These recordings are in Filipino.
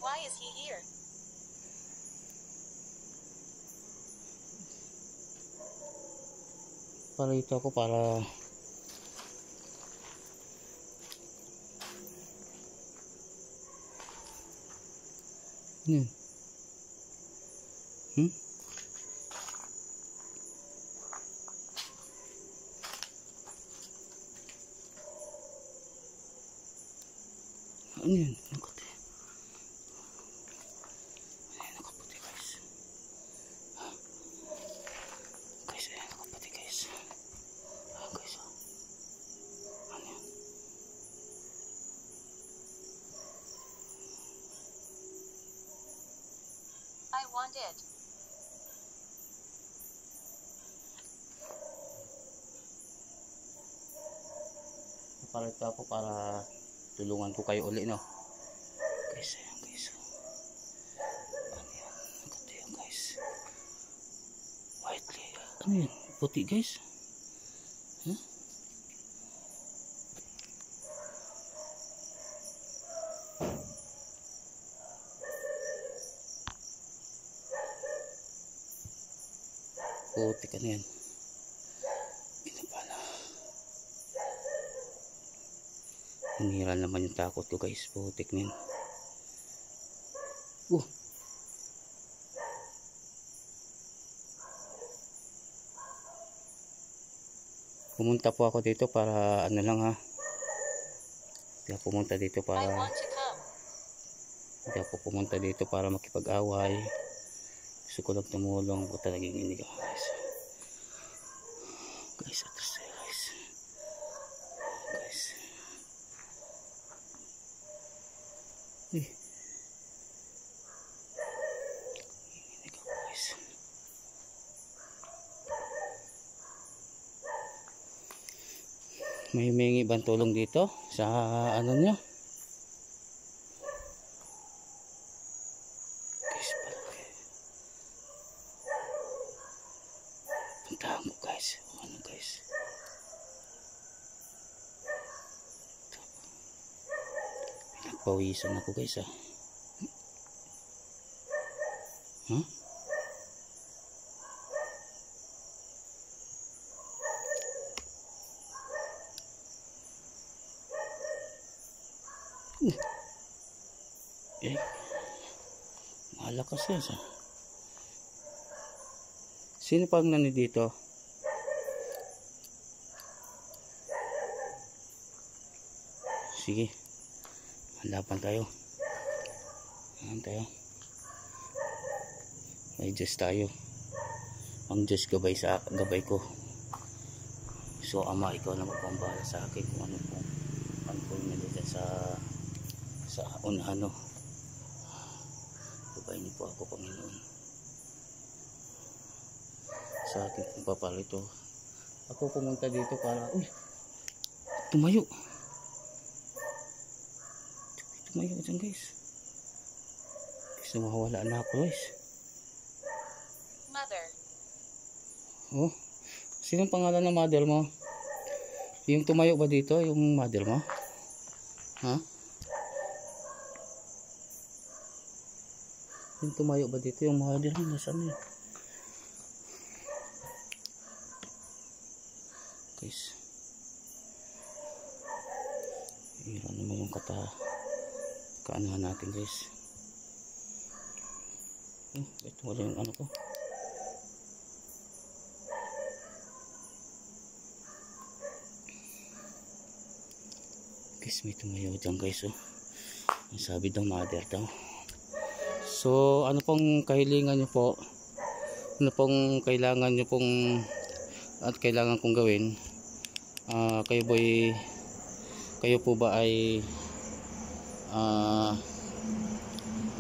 Why is he here? Parito ako para yan. Ano yan? Nakaputi. Ayan, nakaputi guys. Guys, ayan, nakaputi guys. Ayan guys, oh. Ano yan? I want it. Parito ako para tulungan ko kayo uli, no? Guys, ayan guys. Ano yan? Nakaputi yan guys. White layer. Ano yan? Puti guys. Huh? Puti ka na yan. Pinapala. Nanira naman yung takot ko guys. Putik na yan. Pumunta po ako dito para ano lang, ha. Hindi ako pumunta dito I para want to come. Hindi ako pumunta dito para makipag-away. Gusto ko lang tumulong. Buta naging hindi ka guys. Guys, atras tayo guys. Guys. Hindi ka guys. May humingi bang tulong dito sa ano nyo? Guys, puntahan ko guys. Ano guys? Pinagpawisan ako guys, ah. Huh? Eh, malakas yan sa. Sino pang nandito? Sige, halapan tayo. Ayan tayo. May Diyos tayo. Ang Diyos gabay ko. So Ama, ikaw na magpambala sa akin kung ano po nandito sa unahan, no. Gabay niyo po ako, Panginoon, sa akin kung papalito. Ako pumunta dito para tumayo dyan guys. Guys, mawawala na ako guys. Mother. Oh, sinong pangalan ng mother mo? Yung tumayo ba dito, yung mother mo? Ha? Yung tumayo ba dito, yung mother mo? Nasaan yun? Guys, hira naman yung kaanuhan natin guys. Ito wala yung ano ko. Guys, may tumayo dyan guys, oh. Ang sabi daw mother daw. So ano pong kahilingan nyo po, ano pong kailangan nyo pong at kailangan kong gawin, kayo po ba ay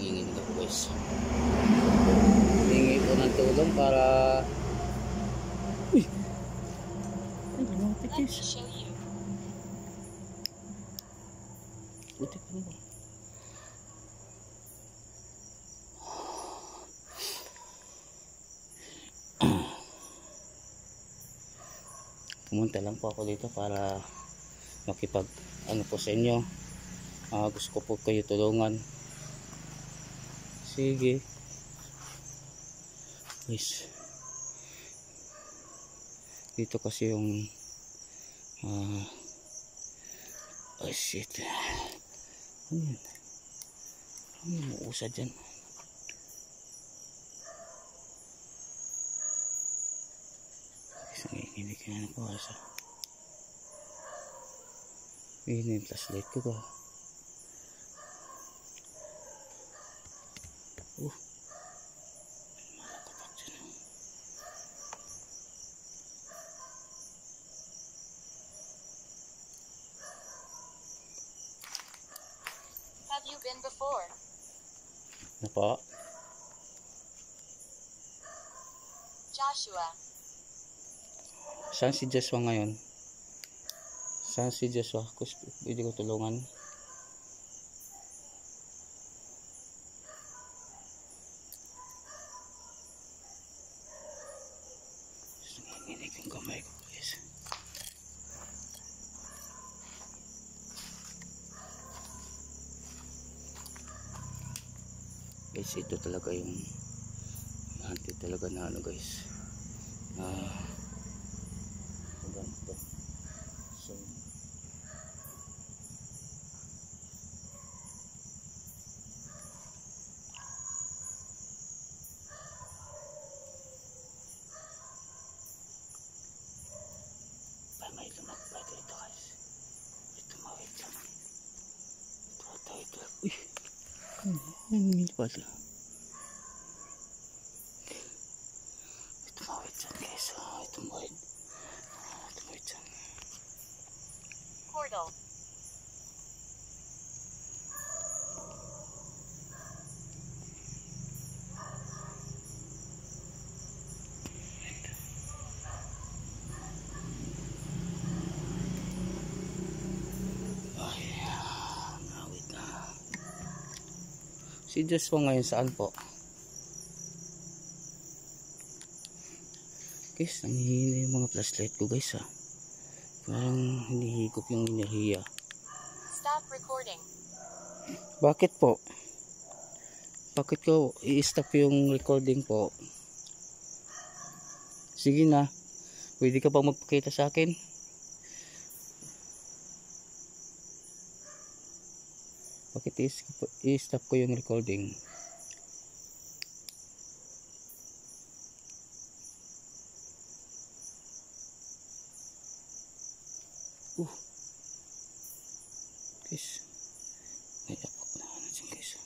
hingin ko guys, hingi ko ng tulong para Let me show you. buti ka naman. Pumunta lang po ako dito para makipag ano po sa inyo, Gusto ko po kayo tulungan. Sige guys, dito kasi yung oh shit, ano yun? Ano yung uusad dyan? Hindi ka na po asa. Ini yung flashlight ko ba? Malakapat dyan. Have you been before? Ano po? Joshua. Saan si Joshua ngayon? Saan si Joshua? Pwede ko tulungan. Nanginig yung kamay ko guys. Guys, ito talaga yung hante talaga na ano guys. Ganito. So may lumagpad dito guys. Ito mawit lang. Ito. Uy! Ano nilipad lang? Ito mawit dyan guys. Ito mawit. Ito mawit dyan. Portal. Si Joshua ngayon saan po? Guys, nanghihina yung mga flashlight ko guys ha. Parang hinihigop yung enerhiya. Stop recording. Bakit po? Bakit ko i-stop yung recording po? Sige na. Pwede ka bang magpakita sa akin? Bakit i-stop ko yung recording? Guys, may apak na ano dyan guys.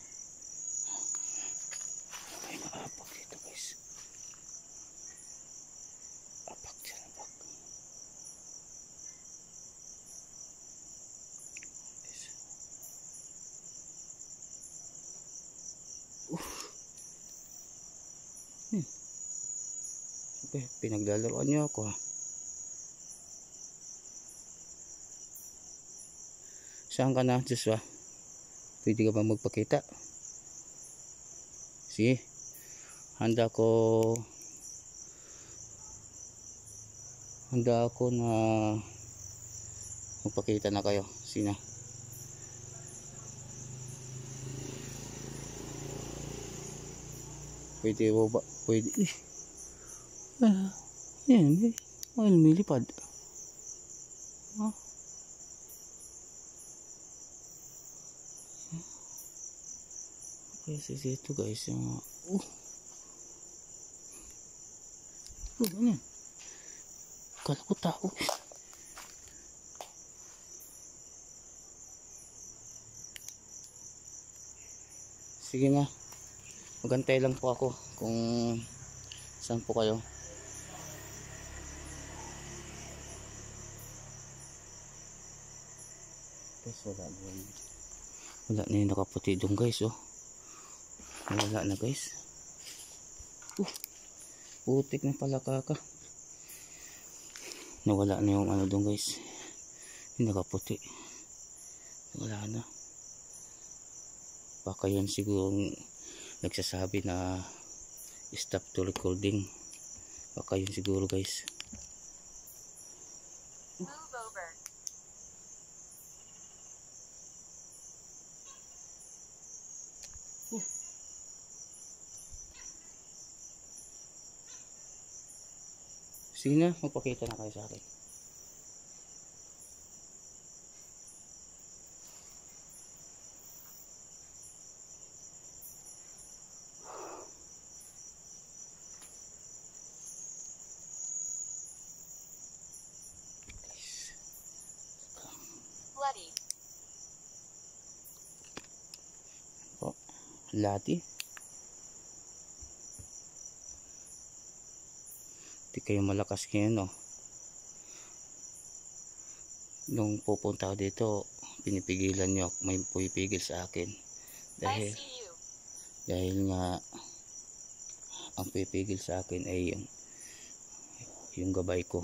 May naapak dito guys. Apak dyan, apak. Okay, pinaglalaroan niyo ako ha. Saan ka na, Joshua? Pwede ka ba magpakita? Sige. Handa ako na magpakita na kayo. Sina? Pwede mo ba? Pwede. Yan. May lumilipad. Kasi dito guys yung ano yan? Kala ko tao. Sige na, magantay lang po ako kung saan po kayo. Guys, wala na yung nakaputi doon guys oh. Wala na guys. Putik na pala kaka. Nawala na yung ano doon guys. Yung nakaputi. Wala na. Baka yun siguro nagsasabi na stop to recording. Baka yun siguro guys. Move over. Sige na, magpakita na kayo sa akin. Bloody. Oh, lati. Di kayo malakas ngayon, no? Nung pupunta ako dito, pinipigilan nyo, may pumipigil sa akin. I see you. Dahil nga, ang pipigil sa akin ay yung gabay ko.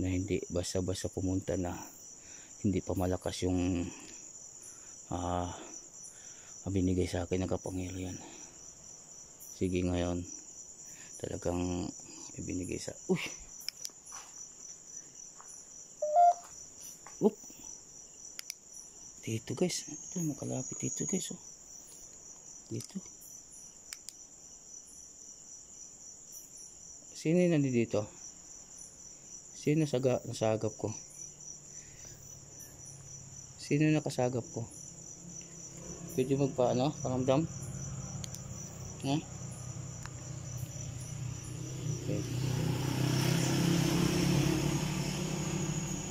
Na hindi basta-basta pumunta na hindi pa malakas yung binigay sa akin ng kapangyarihan. Sige, ngayon talagang ibinigay sa dito guys, ito makalapit dito guys, oh. Dito sino yung nandito? Sino nasagap ko? Sino nakasagap ko? Pwede magpaano? Paramdam? Okay.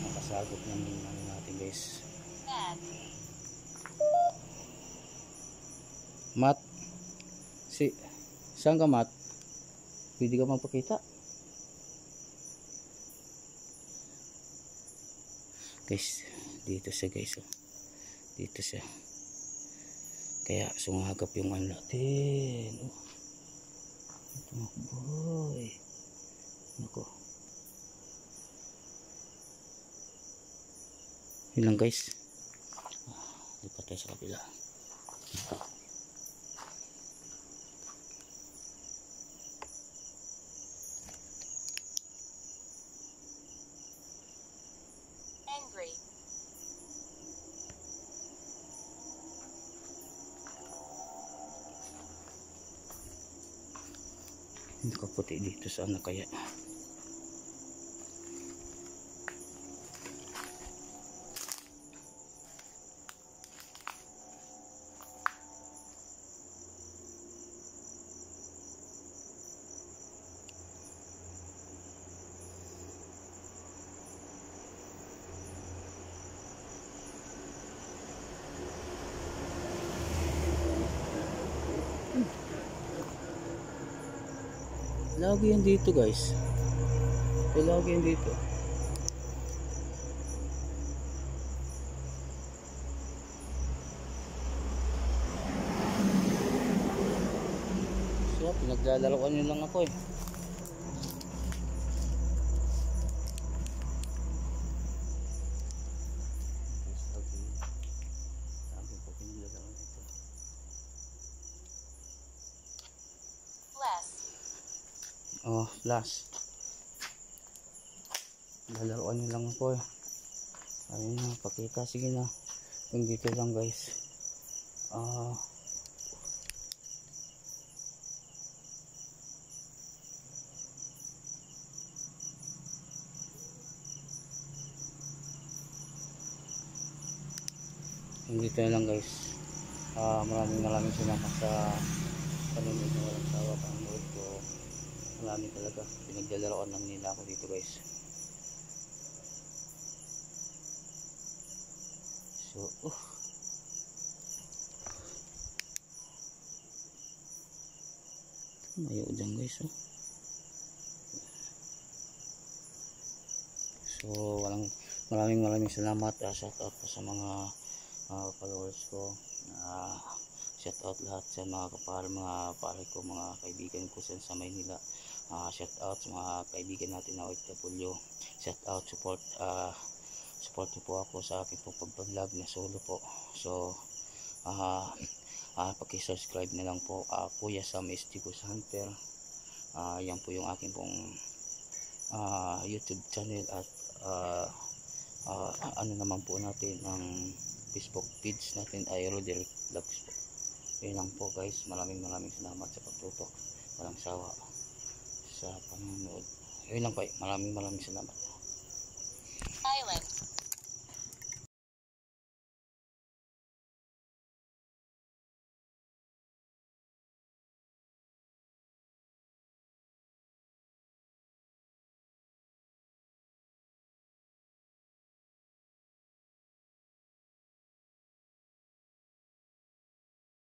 Nakasagap ng ano natin guys. Mat. Saan ka, Mat? Pwede ka magpakita? Guys, dito siya guys, oh. Dito siya. Kaya sumagap yung ano natin, oh. Ito, boy. Nako. Yun lang guys. Lipat tayo sa kabila. Angry. Nakaputi dito, sana kaya? Lagi yan dito guys. Ito lagi yan dito. So, pinaglalaroan nyo lang ako eh. Oh, flash. Lalaroan nyo lang po eh. Ayun na, pakita. Sige na. Yung dito lang guys. Yung dito na lang guys. Maraming salamat sa panonood na walang sawa. Panonood ko. Marami talaga. Pinaglalaroan lang nila ako dito guys. So, mayo dyan guys, oh. So, maraming salamat. Shout out po sa mga followers ko. Shout out lahat sa mga pare ko, mga kaibigan ko sa Maynila. Shout out sa mga kaibigan natin na OFW. Shout out, support niyo po ako sa aking pong pagbablog na solo po. So paki-subscribe na lang po, Kuya Sam SD Ghost Hunter. Yan po yung aking pong YouTube channel at ano naman po natin ang Facebook page natin ay Roderick Vlogs po. Yun lang po guys. Maraming salamat sa pagtutok. Walang sawa sa panonood. Yun lang po. Maraming salamat. Silent.